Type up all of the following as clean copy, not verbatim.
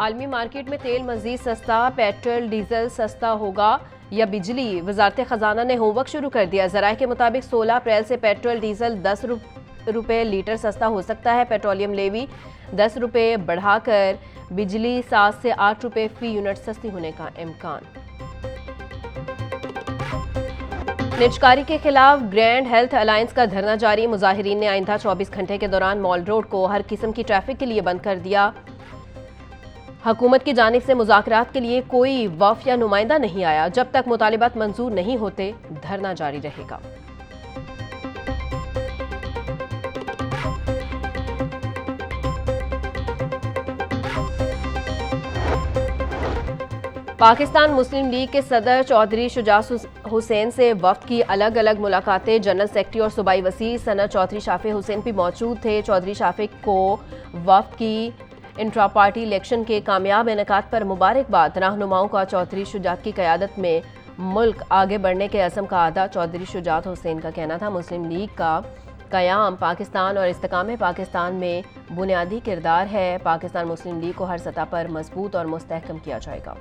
आलमी मार्केट में तेल मजीद सस्ता, पेट्रोल डीजल सस्ता होगा या बिजली? वजारत खजाना ने होमवर्क शुरू कर दिया। जराए के मुताबिक 16 अप्रैल से पेट्रोल डीजल 10 रुपये लीटर सस्ता हो सकता है। पेट्रोलियम लेवी 10 रुपये बढ़ाकर बिजली 7 से 8 रुपये फी यूनिट सस्ती होने का इम्कान। निजकारी के खिलाफ ग्रैंड हेल्थ अलायंस का धरना जारी। मुजाहिरीन ने आइंदा 24 घंटे के दौरान मॉल रोड को हर किस्म की ट्रैफिक के लिए बंद कर दिया। हुकूमत की जानिब से मुज़ाकरात के लिए कोई वफ़द या नुमाइंदा नहीं आया। जब तक मुतालिबात मंजूर नहीं होते धरना जारी रहेगा। पाकिस्तान मुस्लिम लीग के सदर चौधरी शुजा हुसैन से वफ्द की अलग अलग मुलाकातें। जनरल सेक्रेटरी और सूबाई वज़ीर सनत चौधरी शाफिक हुसैन भी मौजूद थे। चौधरी शाफिक को वफ्द की इंट्रा पार्टी इलेक्शन के कामयाब इनेकाद पर मुबारकबाद। रहनुमाओं का चौधरी शुजात की क़यादत में मुल्क आगे बढ़ने के अज़म का आदा। चौधरी शुजात हुसैन का कहना था, मुस्लिम लीग का क़याम पाकिस्तान और इस्तेकाम पाकिस्तान में बुनियादी किरदार है। पाकिस्तान मुस्लिम लीग को हर सतह पर मजबूत और मुस्तहकम किया जाएगा।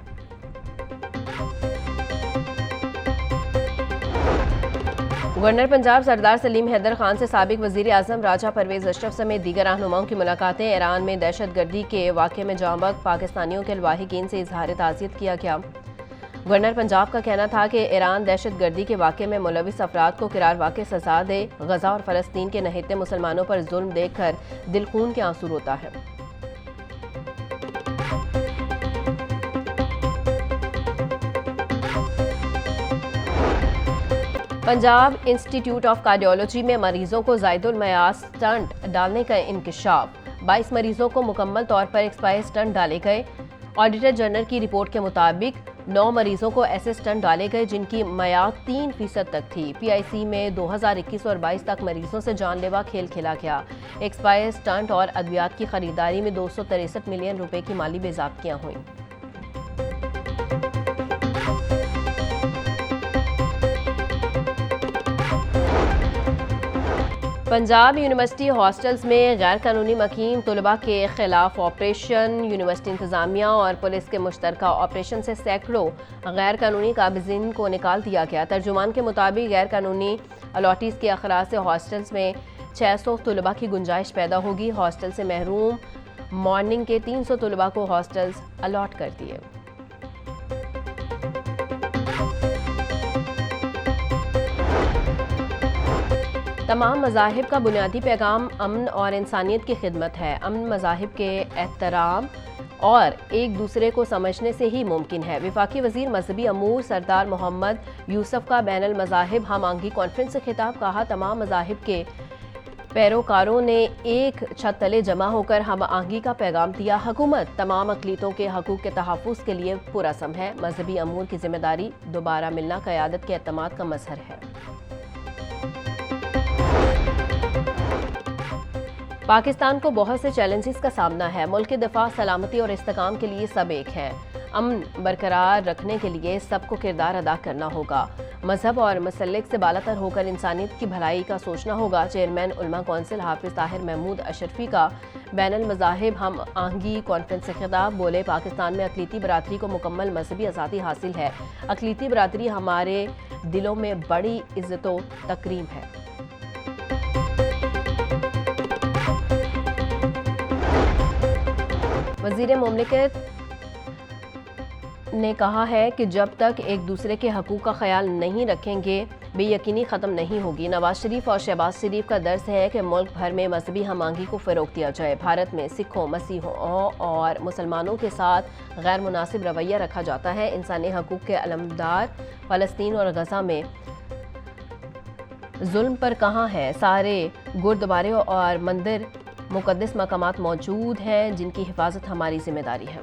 गवर्नर पंजाब सरदार सलीम हैदर खान से साबिक वज़ीर आज़म राजा परवेज़ अशरफ समेत दीगर रहनुमाओं की मुलाकातें। ईरान में दहशतगर्दी के वाक़े में जांबक पाकिस्तानियों के लवाहिकीन से इजहार ताज़ियत किया गया। गवर्नर पंजाब का कहना था कि ईरान दहशतगर्दी के वाक़े में मुलविस अफराद को किरार वाक़े सज़ा दे। गज़ा और फ़लस्तीन के नहते मुसलमानों पर जुल्म देखकर दिल खून के आंसू रोता है। पंजाब इंस्टीट्यूट ऑफ कार्डियोलॉजी में मरीजों को ज़ायदुल मयार स्टंट डालने का इंकशाफ। 22 मरीजों को मुकम्मल तौर पर एक्सपायर स्टंट डाले गए। ऑडिटर जनरल की रिपोर्ट के मुताबिक 9 मरीजों को ऐसे स्टंट डाले गए जिनकी मयार 3% तक थी। PIC में 2021 और 22 तक मरीजों से जानलेवा खेल खेला गया। एक्सपायर स्टंट और अद्वियात की खरीदारी में 263 मिलियन रुपए की माली बेज़ाब्तियां हुई। पंजाब यूनिवर्सिटी हॉस्टल्स में गैर कानूनी मकीम तलबा के खिलाफ ऑपरेशन। यूनिवर्सिटी इंतजामिया और पुलिस के मुश्तरका ऑपरेशन से सैकड़ों गैर कानूनी काबिज़ीन को निकाल दिया गया। तर्जुमान के मुताबिक गैर कानूनी अलॉटीज़ के अखराज से हॉस्टल्स में 600 तलबा की गुंजाइश पैदा होगी। हॉस्टल से महरूम मॉर्निंग के 300 तलबा को हॉस्टल्स अलॉट कर दिए। तमाम मज़ाहिब का बुनियादी पैगाम अमन और इंसानियत की खिदमत है। अमन मज़ाहिब के एहतराम और एक दूसरे को समझने से ही मुमकिन है। वफाकी वज़ीर मजहबी अमूर सरदार मोहम्मद यूसुफ का बैनुल मज़ाहिब हम आहंगी कॉन्फ्रेंस से खिताब। कहा, तमाम मज़ाहिब के पैरोकारों ने एक छत तले जमा होकर हम आहंगी का पैगाम दिया। हुकूमत तमाम अक़लीतों के हकूक़ के तहफ़्फ़ुज़ के लिए पुरअज़्म है। मजहबी अमूर की जिम्मेदारी दोबारा मिलना क़यादत के एतमाद का मज़हर है। पाकिस्तान को बहुत से चैलेंजेस का सामना है। मुल्क के दिफा, सलामती और इस्तेकाम के लिए सब एक हैं। अमन बरकरार रखने के लिए सबको किरदार अदा करना होगा। मजहब और मसलक से बालातर होकर इंसानियत की भलाई का सोचना होगा। चेयरमैन उलमा कौंसिल हाफिज ताहिर महमूद अशरफी का बैनुल मज़ाहिब हम आहंगी कॉन्फ्रेंस से खिताब। बोले, पाकिस्तान में अक़लीती बरादरी को मुकम्मल मजहबी आज़ादी हासिल है। अक़लीती बरादरी हमारे दिलों में बड़ी इज़्ज़त व तकरीम है। वज़ीर मुमलिकत ने कहा है कि जब तक एक दूसरे के हकूक़ का ख्याल नहीं रखेंगे बेयकीनी ख़त्म नहीं होगी। नवाज शरीफ और शहबाज शरीफ का दर्स है कि मुल्क भर में मजहबी हमआहंगी को फ़रोग़ दिया जाए। भारत में सिखों, मसीहों और मुसलमानों के साथ गैर मुनासिब रवैया रखा जाता है। इंसानी हकूक़ के अलमदार फ़लस्तीन और गज़ा में जुल्म पर कहाँ है? सारे गुरुद्वारे और मंदिर मुक़द्दस मकामात मौजूद हैं जिनकी हिफाजत हमारी जिम्मेदारी है।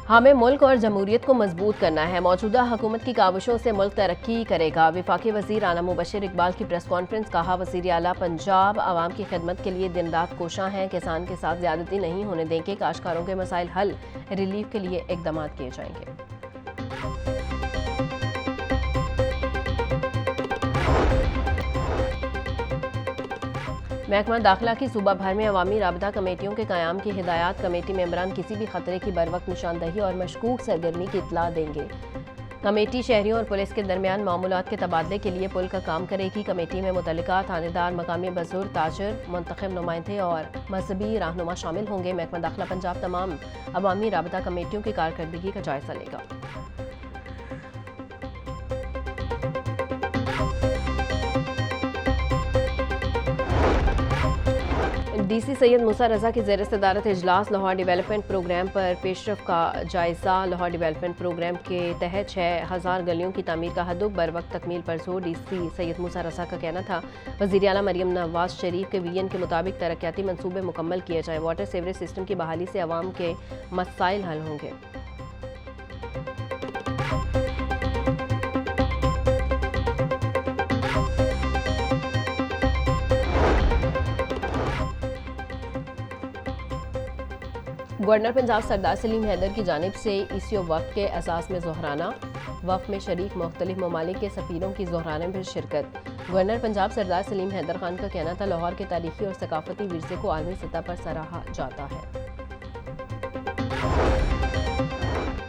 हमें मुल्क और जमहूरियत को मजबूत करना है। मौजूदा हुकूमत की काविशों से मुल्क तरक्की करेगा। वफाकी वज़ीर आला मुबशिर इकबाल की प्रेस कॉन्फ्रेंस। कहा, वज़ीर आला पंजाब आवाम की खिदमत के लिए दिन रात कोशां हैं। किसान के साथ ज़्यादती नहीं होने देंगे। काश्तकारों के मसाइल हल रिलीफ के लिए इक़दाम किए जाएंगे। महकमा दाखिला की सूबा भर में अवामी राबता कमेटियों के क़याम की हिदायत। कमेटी मेंबरान किसी भी खतरे की बरवक्त निशानदही और मशकूक सरगर्मी की इत्तला देंगे। कमेटी शहरियों और पुलिस के दरमियान मामूलात के तबादले के लिए पुल का काम करेगी। कमेटी में मुतल्लिका थानेदार, मकामी बुजुर्ग, ताजर, मुंतखब नुमाइंदे और मजहबी रहनुमा शामिल होंगे। महकमा दाखिला पंजाब तमाम अवामी राबता कमेटियों की कारकर्दगी का जायजा लेगा। डीसी सैयद मूसा रजा की ज़ेर सदारत इजलास लाहौर डेवलपमेंट प्रोग्राम पर पेशरफ का जायज़ा। लाहौर डेवलपमेंट प्रोग्राम के तहत 6000 गलियों की तामीर का हद बर वक्त तकमील पर जोर। डीसी सैयद मूसा रजा का कहना था वज़ीर आला मरियम नवाज शरीफ के विजन के मुताबिक तरक्याती मनसूबे मुकम्मल किए जाएँ। वाटर सीवरेज सिस्टम की बहाली से अवाम के मसाइल हल होंगे। गवर्नर पंजाब सरदार सलीम हैदर की जानिब से ईसीओ वफ़द के एजाज़ में ज़ोहराना। वफ़द में शरीक मुख्तलिफ ममालिक के सफ़ीरों की ज़ोहराने में शिरकत। गवर्नर पंजाब सरदार सलीम हैदर खान का कहना था लाहौर के तारीखी और सकाफती विरसे को आलमी सतह पर सराहा जाता है।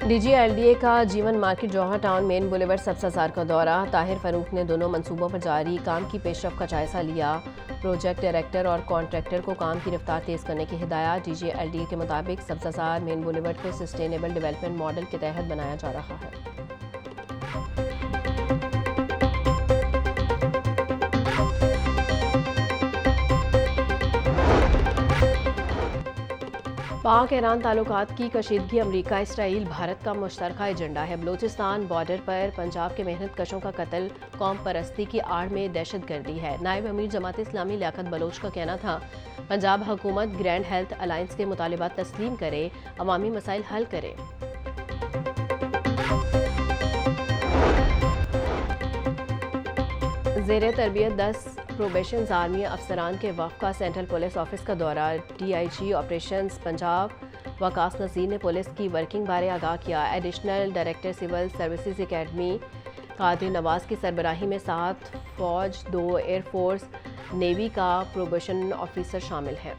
DGLDA का जीवन मार्केट जौहर टाउन मेन बुलेवर्ड सब्ज़ाजार का दौरा। ताहिर फ़ारूक ने दोनों मंसूबों पर जारी काम की पेशरफ का जायज़ा लिया। प्रोजेक्ट डायरेक्टर और कॉन्ट्रैक्टर को काम की रफ्तार तेज़ करने की हिदायत। DGLDA के मुताबिक सब्ज़ाजार मेन बुलेवर्ड को सस्टेनेबल डेवलपमेंट मॉडल के तहत बनाया जा रहा है। पाक ईरान ताल्लुकात की कशीदगी अमरीका, इसराइल, भारत का मुश्तरका एजेंडा है। बलूचिस्तान बॉर्डर पर पंजाब के मेहनत कशों का कत्ल कौम परस्ती की आड़ में दहशतगर्दी है। नायब अमीर जमात इस्लामी लियाकत बलोच का कहना था पंजाब हुकूमत ग्रैंड हेल्थ अलायंस के मुतालिबात तस्लीम करे, अवामी मसाइल हल करे। ज़ेरे तरबियत 10 प्रोबेशन आर्मी अफसरान के वफ़द का सेंट्रल पुलिस ऑफिस का दौरा। DIG ऑपरेशंस पंजाब वकास नज़ीर ने पुलिस की वर्किंग बारे आगाह किया। Additional director civil services academy Qadir Nawaz की सरबराही में 7 फौज, 2 एयरफोर्स, नेवी का प्रोबेशन ऑफिसर शामिल हैं।